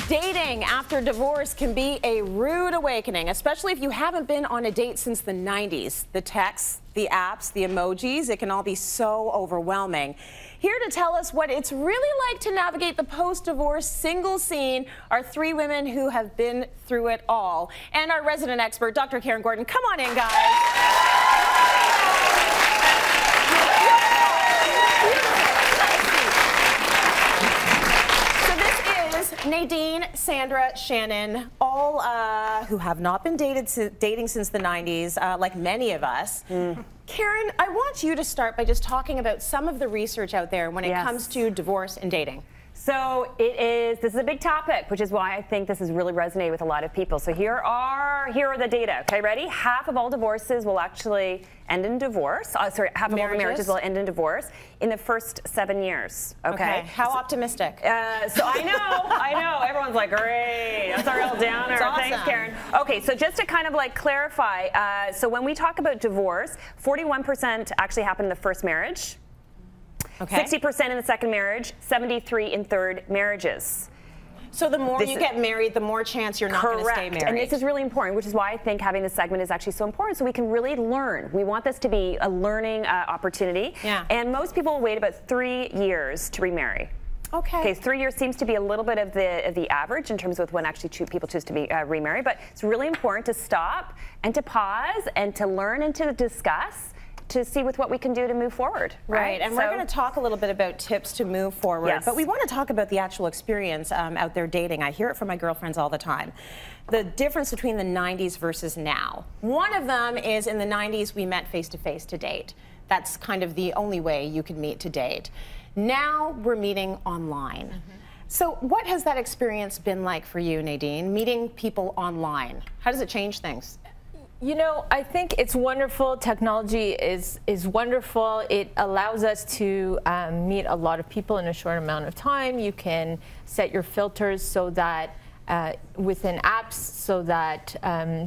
Dating after divorce can be a rude awakening, especially if you haven't been on a date since the 90s. The texts, the apps, the emojis, it can all be so overwhelming. Here to tell us what it's really like to navigate the post-divorce single scene are three women who have been through it all. And our resident expert, Dr. Karyn Gordon. Come on in, guys. Nadine, Sandra, Shannon, all who have not been dating since the 90s, like many of us. Karyn, I want you to start by just talking about some of the research out there when it comes to divorce and dating. So this is a big topic, which is why I think this has really resonated with a lot of people. So here are the data. Okay, ready? Half of all divorces will actually end in divorce. Half of all the marriages will end in divorce in the first 7 years. Okay. How optimistic? So I know. Everyone's like, great. That's a real downer. Awesome. Thanks, Karyn. Okay, so just to kind of like clarify, so when we talk about divorce, 41% actually happen in the first marriage. 60% in the second marriage, 73% in third marriages. So the more you get married, the more chance you're not going to stay married. And this is really important, which is why I think having this segment is actually so important, so we can really learn. We want this to be a learning opportunity. Yeah. And most people wait about 3 years to remarry. Okay, 3 years seems to be a little bit of the average in terms of when actually people choose to be remarried, but it's really important to stop and to pause and to learn and to discuss to see with what we can do to move forward. Right, and we're going to talk a little bit about tips to move forward, but we want to talk about the actual experience out there dating. I hear it from my girlfriends all the time. The difference between the 90s versus now. One of them is in the 90s we met face-to-face to date. That's kind of the only way you could meet to date. Now we're meeting online. So what has that experience been like for you, Nadine, meeting people online? How does it change things? You know, I think it's wonderful. Technology is wonderful. It allows us to meet a lot of people in a short amount of time. You can set your filters so that within apps, so that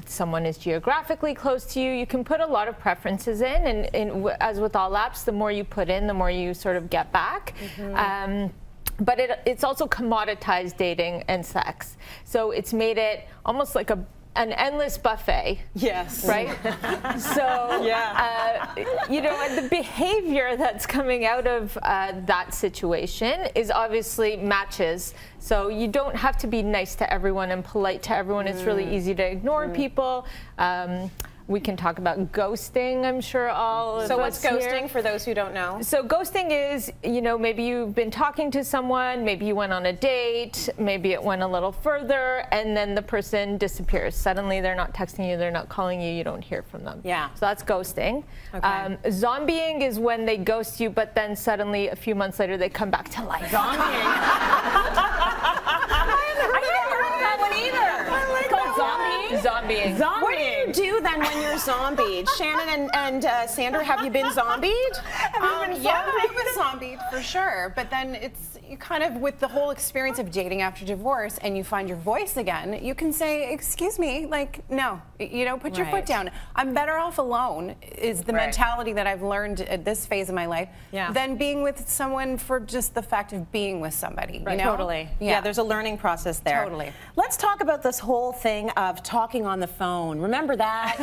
someone is geographically close to you. You can put a lot of preferences in, and as with all apps, the more you put in, the more you sort of get back. But it's also commoditized dating and sex. So it's made it almost like an endless buffet. Yes. Right? So, you know, and the behavior that's coming out of that situation is obviously matches. So you don't have to be nice to everyone and polite to everyone. It's really easy to ignore people. We can talk about ghosting, I'm sure all of us. So what's ghosting for those who don't know? So ghosting is, you know, maybe you've been talking to someone, maybe you went on a date, maybe it went a little further, and then the person disappears. Suddenly they're not texting you, they're not calling you, you don't hear from them. Yeah. So that's ghosting. Zombieing is when they ghost you, but then suddenly a few months later they come back to life. Zombieing. Zombieing. What do you do then when you're zombied? Shannon and Sandra, have you been zombied? Yeah, I've been zombied for sure. But then it's you kind of with the whole experience of dating after divorce, and you find your voice again. You can say, "Excuse me," like, no, you know, put your foot down. I'm better off alone. Is the mentality that I've learned at this phase of my life than being with someone for just the fact of being with somebody. You know? Totally. Yeah, there's a learning process there. Totally. Let's talk about this whole thing of talking on the phone. Remember that?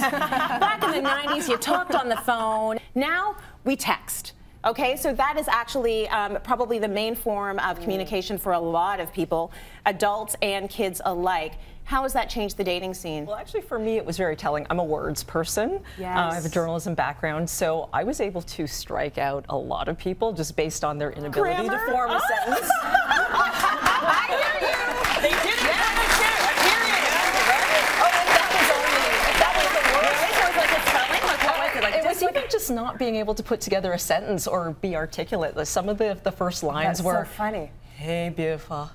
Back in the 90s, you talked on the phone. Now we text. Okay, so that is actually probably the main form of communication for a lot of people, adults and kids alike. How has that changed the dating scene? Well, actually, for me, it was very telling. I'm a words person. I have a journalism background, so I was able to strike out a lot of people just based on their inability to form a sentence. I hear you. They did it. It was even just not being able to put together a sentence or be articulate. Like some of the first lines were, so funny. "Hey, beautiful."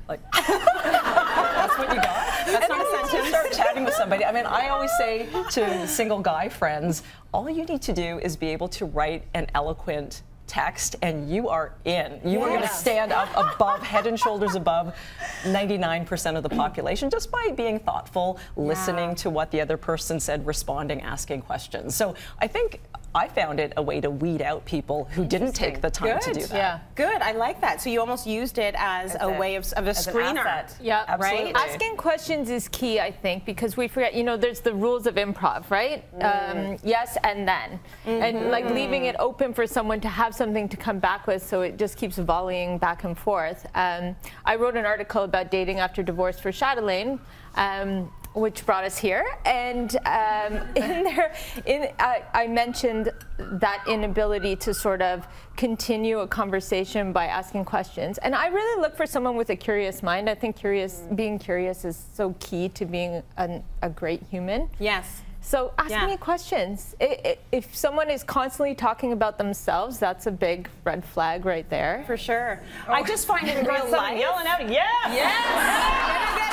Like, that's what you got? That's not a sentence. You start chatting with somebody. I mean, I always say to single guy friends, all you need to do is be able to write an eloquent text and you are in. You are going to stand up above, head and shoulders above 99% of the population just by being thoughtful, listening to what the other person said, responding, asking questions. So I think I found it a way to weed out people who didn't take the time to do that. Yeah. Good, I like that. So you almost used it as a way of a screener. Yeah, absolutely. Right? Asking questions is key, I think, because we forget, you know, there's the rules of improv, right? Yes and then. And like leaving it open for someone to have something to come back with, so it just keeps volleying back and forth. I wrote an article about dating after divorce for Cityline, which brought us here, and in there, I mentioned that inability to sort of continue a conversation by asking questions. And I really look for someone with a curious mind. I think being curious is so key to being a great human. Yes. So ask me questions. If someone is constantly talking about themselves, that's a big red flag right there. For sure. I just find in real life Yelling out, yes! Yes!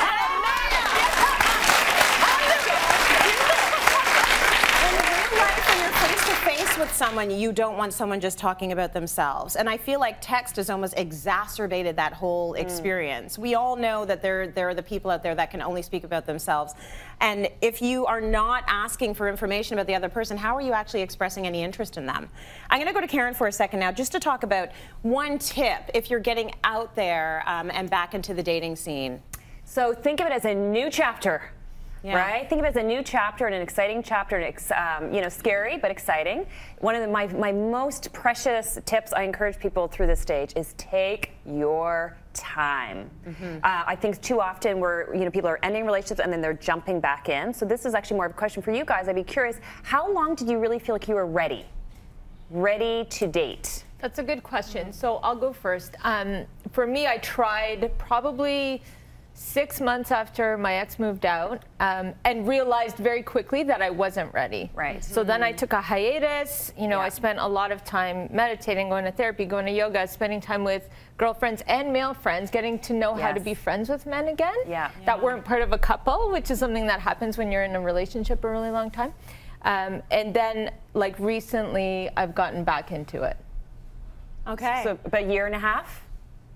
When you're face-to-face with someone, you don't want someone just talking about themselves. And I feel like text has almost exacerbated that whole experience. We all know that there are the people out there that can only speak about themselves. And if you are not asking for information about the other person, how are you actually expressing any interest in them? I'm going to go to Karyn for a second now, just to talk about one tip if you're getting out there and back into the dating scene. So think of it as a new chapter. Yeah. Right? Think of it as a new chapter and an exciting chapter, and you know, scary but exciting. One of my most precious tips I encourage people through this stage is take your time. I think too often people are ending relationships and then they're jumping back in. So this is actually more of a question for you guys. I'd be curious, how long did you really feel like you were ready to date? That's a good question. So I'll go first. For me, I tried probably 6 months after my ex moved out, and realized very quickly that I wasn't ready. Right. So then I took a hiatus. You know, I spent a lot of time meditating, going to therapy, going to yoga, spending time with girlfriends and male friends, getting to know how to be friends with men again. That weren't part of a couple, which is something that happens when you're in a relationship a really long time. And then, like, recently, I've gotten back into it. Okay. So about a year and a half?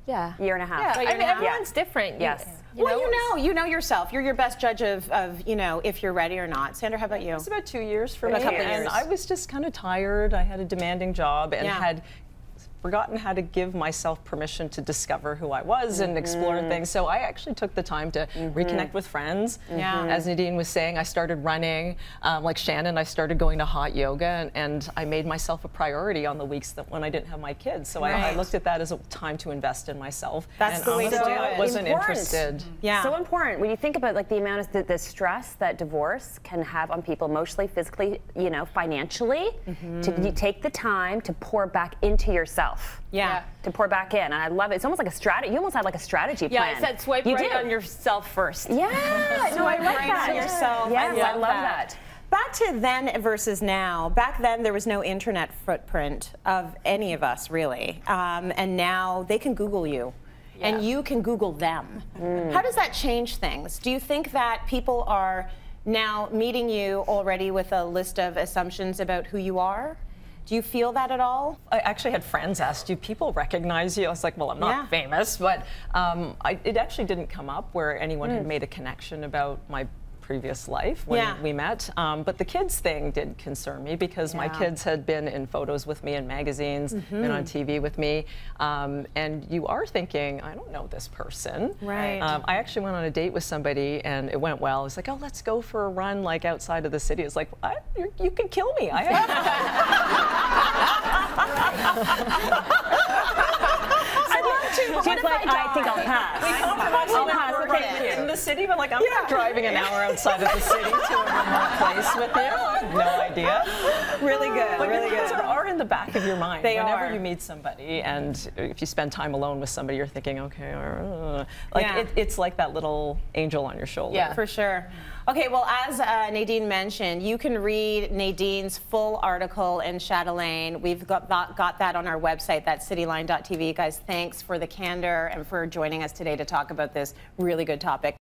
Yeah. Year and a half. Yeah, I mean, everyone's different. Yes. You know yourself. You're your best judge of you know, if you're ready or not. Sandra, how about you? It's about 2 years for me. A couple of years. And I was just kind of tired. I had a demanding job and had forgotten how to give myself permission to discover who I was and explore things. So I actually took the time to reconnect with friends. As Nadine was saying, I started running. Like Shannon, I started going to hot yoga, and I made myself a priority on the weeks when I didn't have my kids. So I looked at that as a time to invest in myself. That's the way to do it. I wasn't interested. So important when you think about like the amount of the stress that divorce can have on people emotionally, physically, you know, financially. You take the time to pour back into yourself. To pour back in, and I love it. It's almost like a strategy. You almost had like a strategy plan. Yeah, I said swipe right on yourself first. Yeah, no, I like right that. on yourself. Yes, I love that. Back to then versus now. Back then, there was no internet footprint of any of us, really. And now they can Google you. And you can Google them. How does that change things? Do you think that people are now meeting you already with a list of assumptions about who you are? Do you feel that at all? I actually had friends ask, do people recognize you? I was like, well, I'm not famous, but it actually didn't come up where anyone had made a connection about my previous life when we met. But the kids thing did concern me because my kids had been in photos with me in magazines, been on TV with me. And you are thinking, I don't know this person. Right. I actually went on a date with somebody and it went well. I was like, oh, let's go for a run like outside of the city. It's like, you could kill me. She's like, I think I'll pass. I'll pass. Okay, in the city, but like, I'm not driving an hour outside of the city to a remote place with you. I have no idea. Really good, but really your good. Are in the back of your mind. They Whenever are. you meet somebody, and if you spend time alone with somebody, you're thinking, okay, it's like that little angel on your shoulder. Yeah, for sure. Okay, well, as Nadine mentioned, you can read Nadine's full article in Cityline. We've got that on our website, that's cityline.tv. Guys, thanks for the candor and for joining us today to talk about this really good topic.